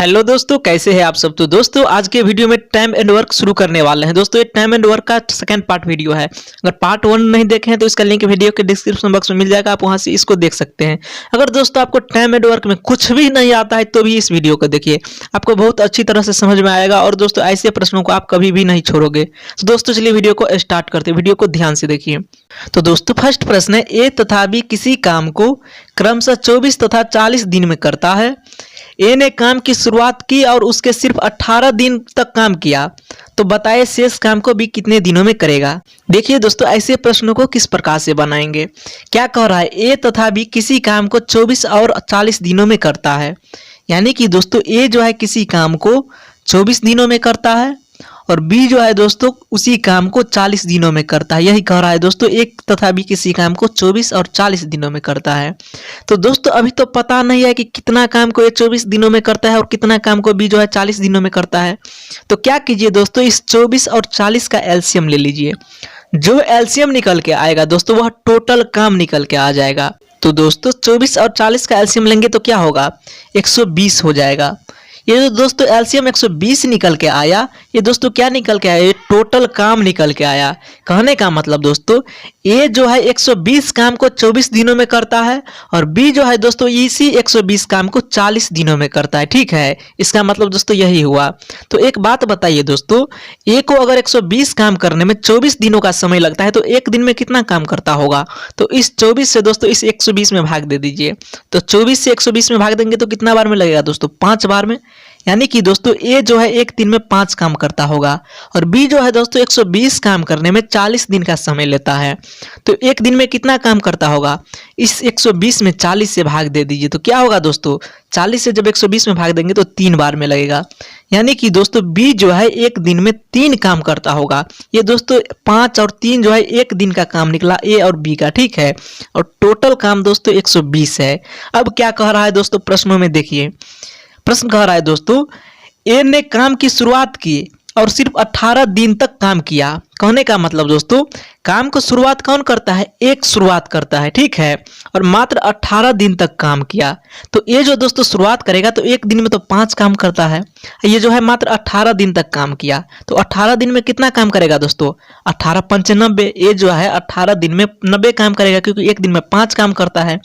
Hello दोस्तों, कैसे हैं आप सब। तो दोस्तों आज के वीडियो में टाइम एंड वर्क शुरू करने वाले हैं। दोस्तों ये टाइम एंड वर्क का सेकंड पार्ट वीडियो है। अगर पार्ट 1 नहीं देखे हैं तो इसका लिंक वीडियो के डिस्क्रिप्शन बॉक्स में मिल जाएगा, आप वहां से इसको देख सकते हैं। अगर दोस्तों आपको टाइम एंड वर्क में कुछ भी नहीं आता है तो भी इस वीडियो को देखिए, आपको बहुत अच्छी तरह से समझ में आएगा और दोस्तों ऐसे प्रश्नों को आप कभी भी नहीं छोड़ोगे। तो दोस्तों चलिए वीडियो को स्टार्ट करते हैं, वीडियो को ध्यान से देखिए। तो दोस्तों फर्स्ट प्रश्न है, ए तथा बी किसी काम को क्रमशः 24 तथा 40 दिन में करता है। ए ने काम की शुरुआत की और उसके सिर्फ 18 दिन तक काम किया, तो बताइए शेष काम को बी कितने दिनों में करेगा। देखिए दोस्तों ऐसे प्रश्नों को किस प्रकार से बनाएंगे। क्या कह रहा है, ए तथा बी किसी काम को 24 और 40 दिनों में करता है, यानी कि दोस्तों ए जो है किसी काम को 24 दिनों में करता है और बी जो है दोस्तों उसी काम को 40 दिनों में करता है। यही कह रहा है दोस्तों, एक तथा बी किसी काम को 24 और 40 दिनों में करता है। तो दोस्तों अभी तो पता नहीं है कि कितना काम को ये 24 दिनों में करता है और कितना काम को बी जो है 40 दिनों में करता है। तो क्या कीजिए दोस्तों, इस 24 और 40 का एलसीएम ले लीजिए। जो एलसीएम निकल के आएगा दोस्तों वह टोटल काम निकल के आ जाएगा। तो दोस्तों 24 और 40 का एलसीएम लेंगे तो क्या होगा, 120 हो जाएगा। ये जो दोस्तों एलसीएम 120 निकल के आया, ये दोस्तों क्या निकल के आया, ये टोटल काम निकल के आया। कहने का मतलब दोस्तों ए जो है 120 काम को 24 दिनों में करता है और बी जो है दोस्तों इसी 120 काम को 40 दिनों में करता है। ठीक है, इसका मतलब दोस्तों यही हुआ। तो एक बात बताइए दोस्तों, ए को अगर 120 काम करने में 24 दिनों का समय लगता है तो एक दिन में कितना काम करता होगा। तो इस 24 से दोस्तों इस 120 में भाग दे दीजिए। तो 24 से 120 में भाग देंगे तो कितना बार में लगेगा दोस्तों, 5 बार में। यानी कि दोस्तों ए जो है एक दिन में 5 काम करता होगा और बी जो है दोस्तों 120 काम करने में 40 दिन का समय लेता है। तो एक दिन में कितना काम करता होगा, इस 120 में 40 से भाग दे दीजिए। तो क्या होगा दोस्तों, 40 से जब 120 में भाग देंगे तो 3 बार में लगेगा। यानी कि दोस्तों बी जो है एक दिन में 3 काम करता होगा। ये दोस्तों 5 और 3 जो है एक दिन का काम निकला ए और बी का। ठीक है, और टोटल काम दोस्तों 120 है। अब क्या कह रहा है दोस्तों प्रश्नों में देखिए, प्रश्न कह रहा है दोस्तों ए ने काम की शुरुआत की और सिर्फ 18 दिन तक काम किया। कहने का मतलब दोस्तों काम को शुरुआत कौन करता है, एक शुरुआत करता है। ठीक है, और मात्र 18 दिन तक काम किया। तो ये जो दोस्तों शुरुआत करेगा तो एक दिन में तो 5 काम करता है, ये जो है मात्र 18 दिन तक काम किया। तो 18 दिन में कितना काम करेगा दोस्तों, 18 पंच 90। ये जो है 18 दिन में 90 काम करेगा क्योंकि एक दिन में 5 काम करता है।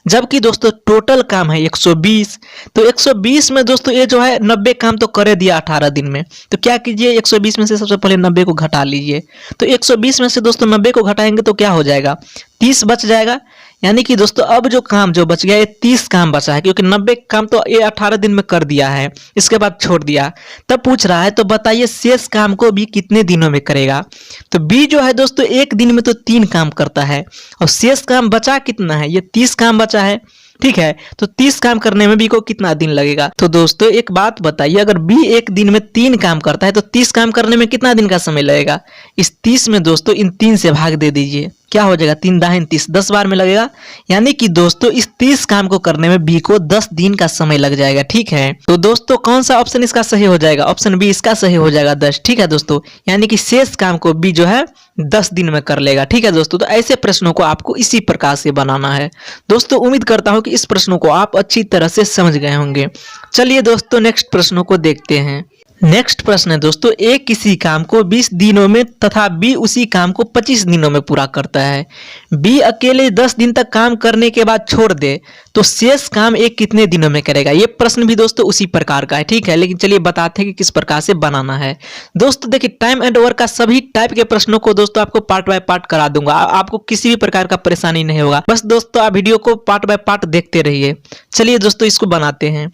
जबकि दोस्तों टोटल काम है 120। तो 120 में दोस्तों ये जो है 90 काम तो करे दिया 18 दिन में। तो क्या कीजिए, 120 में से सबसे पहले 90 को घटा लीजिए। तो 120 में से दोस्तों 90 को घटाएंगे तो क्या हो जाएगा, 30 बच जाएगा। यानी कि दोस्तों अब जो काम जो बच गया ये 30 काम बचा है, क्योंकि 90 काम तो ये 18 दिन में कर दिया है, इसके बाद छोड़ दिया। तब पूछ रहा है तो बताइए शेष काम को बी कितने दिनों में करेगा। तो बी जो है दोस्तों एक दिन में तो 3 काम करता है और शेष काम बचा कितना है, ये 30 काम बचा है। ठीक है, तो 30 काम करने में बी को कितना दिन लगेगा। तो दोस्तों एक बात बताइए, अगर बी एक दिन में 3 काम करता है तो 30 काम करने में कितना दिन का समय लगेगा। इस 30 में दोस्तों इन 3 से भाग दे दीजिए, क्या हो जाएगा, 3 दाहिन 30, 10 बार में लगेगा। यानी कि दोस्तों इस 30 काम को करने में बी को 10 दिन का समय लग जाएगा। ठीक है, तो दोस्तों कौन सा ऑप्शन इसका सही हो जाएगा, ऑप्शन बी इसका सही हो जाएगा 10। ठीक है दोस्तों, यानी कि शेष काम को बी जो है 10 दिन में कर लेगा। ठीक है दोस्तों, तो ऐसे प्रश्नों को आपको इसी प्रकार से बनाना है। दोस्तों उम्मीद करता हूं कि इस प्रश्नों को आप अच्छी तरह से समझ गए होंगे। चलिए दोस्तों नेक्स्ट प्रश्नों को देखते हैं। नेक्स्ट प्रश्न है दोस्तों, ए किसी काम को 20 दिनों में तथा बी उसी काम को 25 दिनों में पूरा करता है। बी अकेले 10 दिन तक काम करने के बाद छोड़ दे तो शेष काम ए कितने दिनों में करेगा। ये प्रश्न भी दोस्तों उसी प्रकार का है। ठीक है, लेकिन चलिए बताते हैं कि किस प्रकार से बनाना है। दोस्तों देखिए टाइम एंड वर्क का सभी टाइप के प्रश्नों को दोस्तों आपको पार्ट बाय पार्ट करा दूंगा, आपको किसी भी प्रकार का परेशानी नहीं होगा। बस दोस्तों आप वीडियो को पार्ट बाय पार्ट देखते रहिए। चलिए दोस्तों इसको बनाते हैं।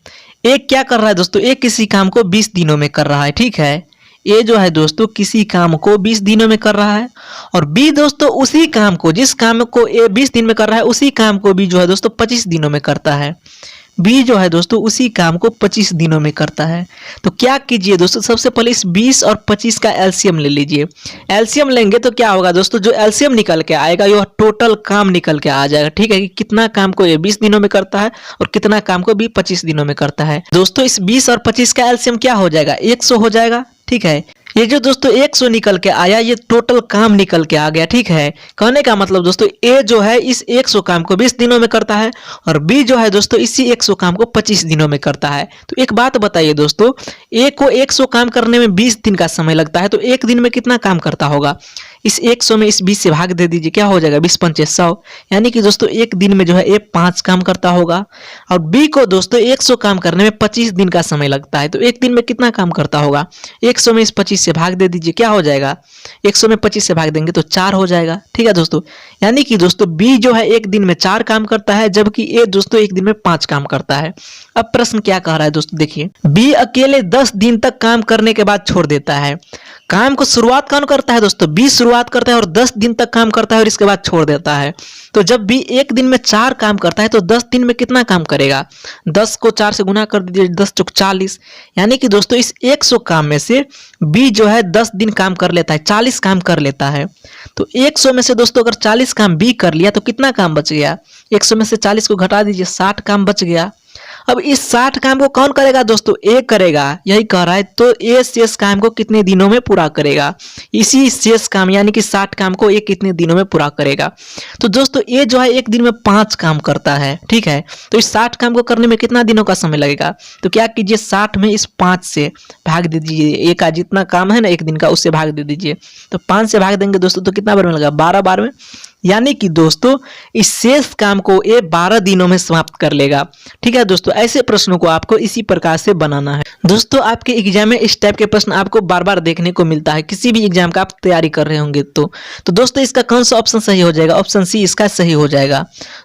एक क्या कर रहा है दोस्तों, एक किसी काम को 20 दिनों में कर रहा है। ठीक है, ए जो है दोस्तों किसी काम को 20 दिनों में कर रहा है और बी दोस्तों उसी काम को, जिस काम को ए 20 दिन में कर रहा है उसी काम को बी जो है दोस्तों 25 दिनों में करता है। बी जो है दोस्तों उसी काम को 25 दिनों में करता है। तो क्या कीजिए दोस्तों, सबसे पहले इस 20 और 25 का एलसीएम ले लीजिए। एलसीएम लेंगे तो क्या होगा दोस्तों, जो एलसीएम निकल के आएगा यह टोटल काम निकल के आ जाएगा। ठीक है, कि कितना काम को ये 20 दिनों में करता है और कितना काम को बी 25 दिनों में करता है। दोस्तों इस 20 और 25 का एलसीएम क्या हो जाएगा, 100 हो जाएगा। ठीक है, ये जो दोस्तों 100 निकल के आया, ये टोटल काम निकल के आ गया। ठीक है, कहने का मतलब दोस्तों ए जो है इस 100 काम को 20 दिनों में करता है और बी जो है दोस्तों इसी 100 काम को 25 दिनों में करता है। तो एक बात बताइए दोस्तों, ए को 100 काम करने में 20 दिन का समय लगता है, तो एक दिन में कितना काम करता होगा? इस 100 में इस 20 से भाग दे दीजिए, क्या हो जाएगा? 20 पंचे 100, यानी कि दोस्तों एक दिन में जो है ए 5 काम करता होगा। और बी को दोस्तों 100 काम करने में 25 दिन का समय लगता है, तो एक दिन में कितना काम करता होगा? 100 में इस 25 से भाग दे दीजिए, क्या हो जाएगा? 100 में 25 से भाग देंगे तो 4 हो जाएगा। ठीक है दोस्तों, यानी कि दोस्तों बी जो है एक दिन में 4 काम करता है, जबकि ए दोस्तों एक दिन में 5 काम करता है। अब प्रश्न क्या कह रहा है दोस्तों, देखिए, बी अकेले 10 दिन तक काम करने के बाद छोड़ देता है। काम को शुरुआत कौन करता है दोस्तों? बी शुरुआत करता है और 10 दिन तक काम करता है और इसके बाद छोड़ देता है। तो जब बी एक दिन में 4 काम करता है तो 10 दिन में कितना काम करेगा? 10 को 4 से गुना कर दीजिए, 10 चौक 40, यानी कि दोस्तों इस 100 काम में से बी जो है 10 दिन काम कर लेता है, 40 काम कर लेता है। तो 100 में से दोस्तों अगर 40 काम बी कर लिया तो कितना काम बच गया? 100 में से 40 को घटा दीजिए, 60 काम बच गया। अब इस 60 काम को कौन करेगा दोस्तों? ए करेगा, यही कह रहा है। तो ए शेष काम को कितने दिनों में पूरा करेगा? इसी शेष काम यानी कि 60 काम को ए कितने दिनों में पूरा करेगा? तो दोस्तों ए जो है एक दिन में 5 काम करता है। ठीक है, तो इस 60 काम को करने में कितना दिनों का समय लगेगा? तो क्या कीजिए, 60 में इस 5 से भाग दे दीजिए, ए का जितना काम है ना एक दिन का उससे भाग दे दीजिए। तो 5 से भाग देंगे दोस्तों तो कितना बार में लगेगा? 12 बार में, यानी कि दोस्तों इस शेष काम को ये 12 दिनों में समाप्त कर लेगा। ठीक है दोस्तों, ऐसे प्रश्नों को आपको इसी प्रकार से बनाना है। दोस्तों आपके एग्जाम में इस टाइप के प्रश्न आपको बार बार देखने को मिलता है, किसी भी एग्जाम का आप तैयारी कर रहे होंगे तो दोस्तों इसका कौन सा ऑप्शन सही हो जाएगा? ऑप्शन सी इसका सही हो जाएगा।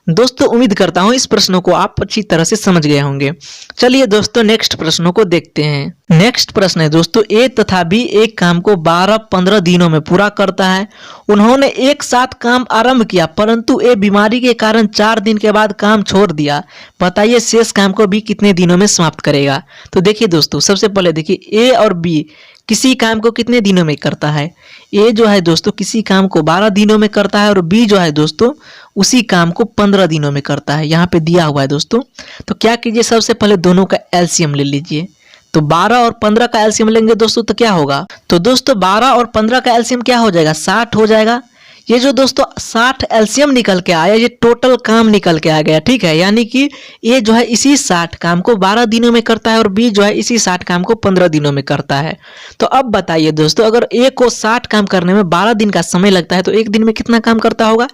दोस्तों उम्मीद करता हूँ इस प्रश्नों को आप अच्छी तरह से समझ गए होंगे। चलिए दोस्तों नेक्स्ट प्रश्नों को देखते हैं। नेक्स्ट प्रश्न है दोस्तों, ए तथा बी एक काम को 12-15 दिनों में पूरा करता है। उन्होंने एक साथ काम आरंभ किया, परंतु ए बीमारी के कारण 4 दिन के बाद काम छोड़ दिया। बताइए शेष काम को बी कितने दिनों में समाप्त करेगा? तो देखिए दोस्तों, सबसे पहले देखिए ए और बी किसी काम को कितने दिनों में करता है? ए जो है दोस्तों किसी काम को 12 दिनों में करता है और बी जो है दोस्तों उसी काम को 15 दिनों में करता है। यहाँ पे दिया हुआ है दोस्तों। तो क्या कीजिए, सबसे पहले दोनों का एलसीएम ले लीजिए। तो 12 और 15 का एलसीएम लेंगे दोस्तों तो क्या होगा? तो दोस्तों 12 और 15 का एलसीएम क्या हो जाएगा? 60 हो जाएगा। ये जो दोस्तों 60 एलसीएम निकल के आया, ये टोटल काम निकल के आ गया। ठीक है, यानी कि ये जो है इसी 60 काम को 12 दिनों में करता है और बी जो है इसी 60 काम को 15 दिनों में करता है। तो अब बताइए दोस्तों, अगर ए को 60 काम करने में 12 दिन का समय लगता है तो एक दिन में कितना काम करता होगा?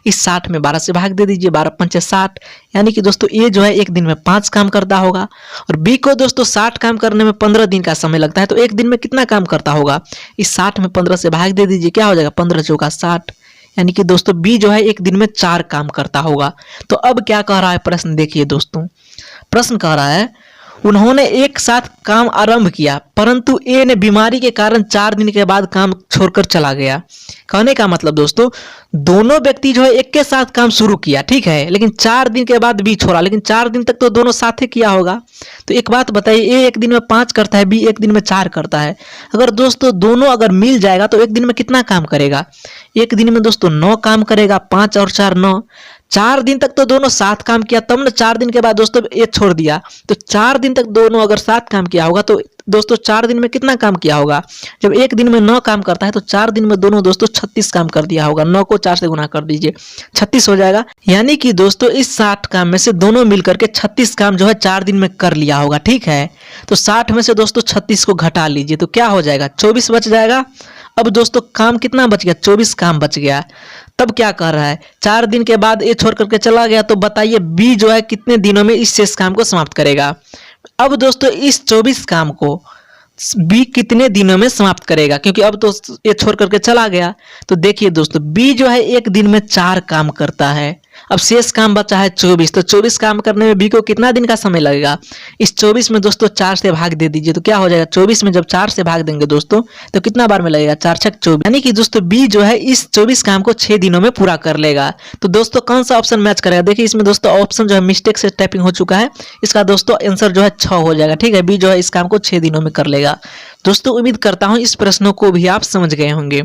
इस 60 में 12 से भाग दे दीजिए, 12 पंचे 60, यानी कि दोस्तों ए जो है एक दिन में 5 काम करता होगा। और बी को दोस्तों 60 काम करने में 15 दिन का समय लगता है, तो एक दिन में कितना काम करता होगा? इस 60 में 15 से भाग दे दीजिए, क्या हो जाएगा? 15 चौका 60, यानी कि दोस्तों बी जो है एक दिन में 4 काम करता होगा। तो अब क्या कह रहा है प्रश्न, देखिए दोस्तों, प्रश्न कह रहा है उन्होंने एक साथ काम आरंभ किया, परंतु ए ने बीमारी के कारण 4 दिन के बाद काम छोड़कर चला गया। कहने का मतलब दोस्तों दोनों व्यक्ति जो है एक के साथ काम शुरू किया, ठीक है, लेकिन 4 दिन के बाद बी छोड़ा, लेकिन 4 दिन तक तो दोनों साथ ही किया होगा। तो एक बात बताइए, ए एक दिन में 5 करता है, बी एक दिन में 4 करता है। अगर दोस्तों दोनों अगर मिल जाएगा तो एक दिन में कितना काम करेगा? एक दिन में दोस्तों 9 काम करेगा, 5 और 4 9। 4 दिन तक तो दोनों साथ काम किया, तब ना 4 दिन के बाद दोस्तों ये छोड़ दिया। तो 4 दिन तक दोनों अगर साथ काम किया होगा तो दोस्तों 4 दिन में कितना काम किया होगा? जब एक दिन में 9 काम करता है तो 4 दिन में दोनों दोस्तों 36 काम कर दिया होगा। 9 को 4 से गुना कर दीजिए, 36 हो जाएगा। यानी कि दोस्तों इस 60 काम में से दोनों मिलकर के 36 काम जो है 4 दिन में कर लिया होगा, ठीक है। तो 60 में से दोस्तों 36 को घटा लीजिए तो क्या हो जाएगा? 24 बच जाएगा। अब दोस्तों काम कितना बच गया? 24 काम बच गया। तब क्या कर रहा है? 4 दिन के बाद ये छोड़ करके चला गया, तो बताइए बी जो है कितने दिनों में इस शेष काम को समाप्त करेगा? अब दोस्तों इस 24 काम को बी कितने दिनों में समाप्त करेगा? क्योंकि अब तो ये छोड़ करके चला गया। तो देखिए दोस्तों बी जो है एक दिन में 4 काम करता है। अब शेष काम बचा है 24, तो 24 काम करने में बी को कितना दिन का समय लगेगा? इस 24 में दोस्तों 4 से भाग दे दीजिए तो क्या हो जाएगा? 24 में जब 4 से भाग देंगे दोस्तों तो कितना बार में लगेगा? 4 छक 24, यानी कि दोस्तों बी जो है इस 24 काम को 6 दिनों में पूरा कर लेगा। तो दोस्तों कौन सा ऑप्शन मैच करेगा? देखिए इसमें दोस्तों ऑप्शन जो है मिस्टेक से टाइपिंग हो चुका है, इसका दोस्तों आंसर जो है 6 हो जाएगा, ठीक है। बी जो है इस काम को 6 दिनों में कर लेगा। दोस्तों उम्मीद करता हूं इस प्रश्नों को भी आप समझ गए होंगे।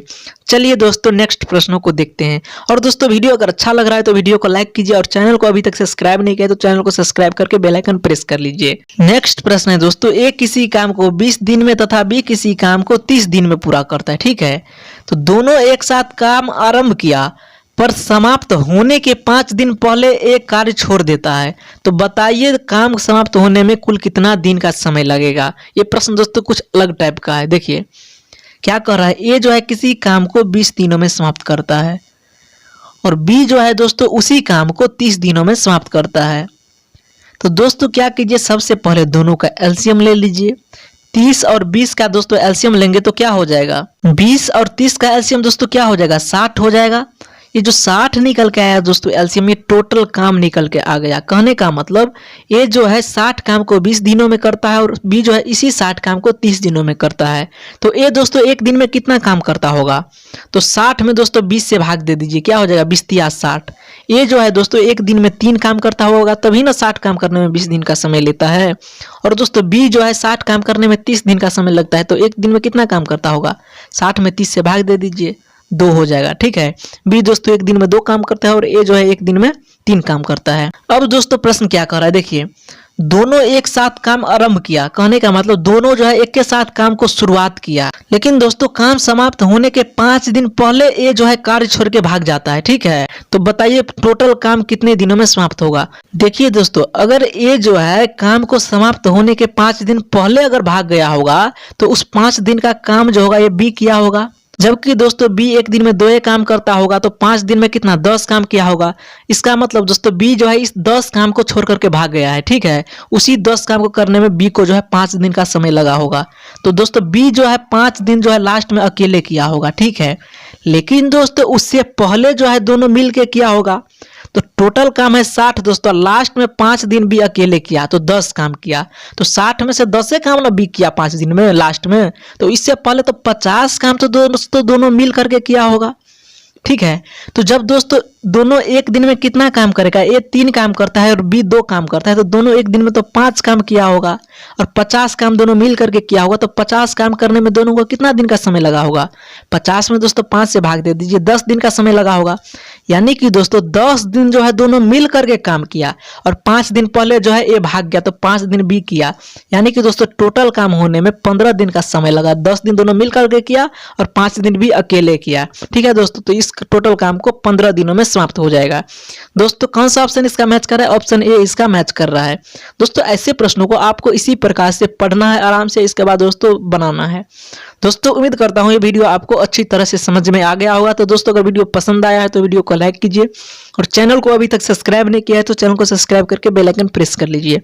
चलिए दोस्तों नेक्स्ट प्रश्नों को देखते हैं। और दोस्तों वीडियो अगर अच्छा लग रहा है तो वीडियो को लाइक कीजिए और चैनल को अभी तक सब्सक्राइब नहीं किया तो चैनल को सब्सक्राइब करके बेल आइकन प्रेस कर लीजिए। नेक्स्ट प्रश्न है दोस्तों, ए किसी काम को 20 दिन में तथा बी किसी काम को 30 दिन में पूरा करता है। ठीक है, तो दोनों एक साथ काम आरंभ किया पर समाप्त होने के 5 दिन पहले एक कार्य छोड़ देता है, तो बताइए काम समाप्त होने में कुल कितना दिन का समय लगेगा। ये प्रश्न दोस्तों कुछ अलग टाइप का है। देखिए क्या कर रहा है, ए जो है किसी काम को 20 दिनों में समाप्त करता है और बी जो है दोस्तों उसी काम को 30 दिनों में समाप्त करता है। तो दोस्तों क्या कीजिए, सबसे पहले दोनों का एलसीएम ले लीजिए। 30 और 20 का दोस्तों एलसीएम लेंगे तो क्या हो जाएगा, 20 और 30 का एलसीएम दोस्तों क्या हो जाएगा, 60 हो जाएगा। ये जो 60 निकल के आया दोस्तों एलसीएम, ये टोटल काम निकल के आ गया। कहने का मतलब ये जो है 60 काम को 20 दिनों में करता है और बी जो है इसी 60 काम को 30 दिनों में करता है। तो ये दोस्तों एक दिन में कितना काम करता होगा, तो 60 में दोस्तों 20 से भाग दे दीजिए, क्या हो जाएगा 20 तिया 60। ये जो है दोस्तों एक दिन में 3 काम करता होगा, तभी ना 60 काम करने में 20 दिन का समय लेता है। और दोस्तों बी जो है 60 काम करने में 30 दिन का समय लगता है, तो एक दिन में कितना काम करता होगा, 60 में 30 से भाग दे दीजिए, 2 हो जाएगा। ठीक है, बी दोस्तों एक दिन में 2 काम करता है और ए जो है एक दिन में 3 काम करता है। अब दोस्तों प्रश्न क्या कर रहा है, देखिए दोनों एक साथ काम आरंभ किया, कहने का मतलब दोनों जो है एक के साथ काम को शुरुआत किया, लेकिन दोस्तों काम समाप्त होने के 5 दिन पहले ए जो है कार्य छोड़ के भाग जाता है। ठीक है, तो बताइए टोटल काम कितने दिनों में समाप्त होगा। देखिए दोस्तों अगर ए जो है काम को समाप्त होने के 5 दिन पहले अगर भाग गया होगा तो उस 5 दिन का काम जो होगा ये बी किया होगा, जबकि दोस्तों बी एक दिन में 2 काम करता होगा तो 5 दिन में कितना 10 काम किया होगा। इसका मतलब दोस्तों बी जो है इस 10 काम को छोड़ करके भाग गया है। ठीक है, उसी 10 काम को करने में बी को जो है 5 दिन का समय लगा होगा। तो दोस्तों बी जो है 5 दिन जो है लास्ट में अकेले किया होगा। ठीक है, लेकिन दोस्तों उससे पहले जो है दोनों मिल के किया होगा। तो टोटल काम है 60 दोस्तों, लास्ट में 5 दिन बी अकेले किया तो 10 काम किया, तो 60 में से 10 काम ना बी किया 5 दिन में लास्ट में, तो इससे पहले तो 50 काम तो दोस्तों दोनों मिल करके किया होगा। ठीक है, तो जब दोस्तों दोनों एक दिन में कितना काम करेगा, ए 3 काम करता है और बी 2 काम करता है, तो दोनों एक दिन में तो 5 काम किया होगा और 50 काम दोनों मिल करके किया होगा, तो 50 काम करने में दोनों को कितना दिन का समय लगा होगा, 50 में दोस्तों 5 से भाग दे दीजिए, 10 दिन का समय लगा होगा। यानी कि दोस्तों 10 दिन जो है दोनों मिल करके काम किया और 5 दिन पहले जो है ए भाग गया तो 5 दिन बी किया, यानी कि दोस्तों टोटल काम होने में 15 दिन का समय लगा। 10 दिन दोनों मिल करके किया और 5 दिन बी अकेले किया। ठीक है दोस्तों, तो इस टोटल काम को 15 दिनों में समाप्त हो जाएगा। दोस्तों कौन सा ऑप्शन इसका मैच कर रहा है, ऑप्शन ए इसका मैच कर रहा है। दोस्तों ऐसे प्रश्नों को आपको इसी प्रकार से पढ़ना है आराम से, इसके बाद दोस्तों बनाना है। दोस्तों उम्मीद करता हूँ ये वीडियो आपको अच्छी तरह से समझ में आ गया होगा। तो दोस्तों अगर वीडियो पसंद आया है तो वीडियो को लाइक कीजिए और चैनल को अभी तक सब्सक्राइब नहीं किया है तो चैनल को सब्सक्राइब करके बेल आइकन प्रेस कर लीजिए।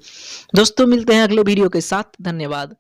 दोस्तों मिलते हैं अगले वीडियो के साथ, धन्यवाद।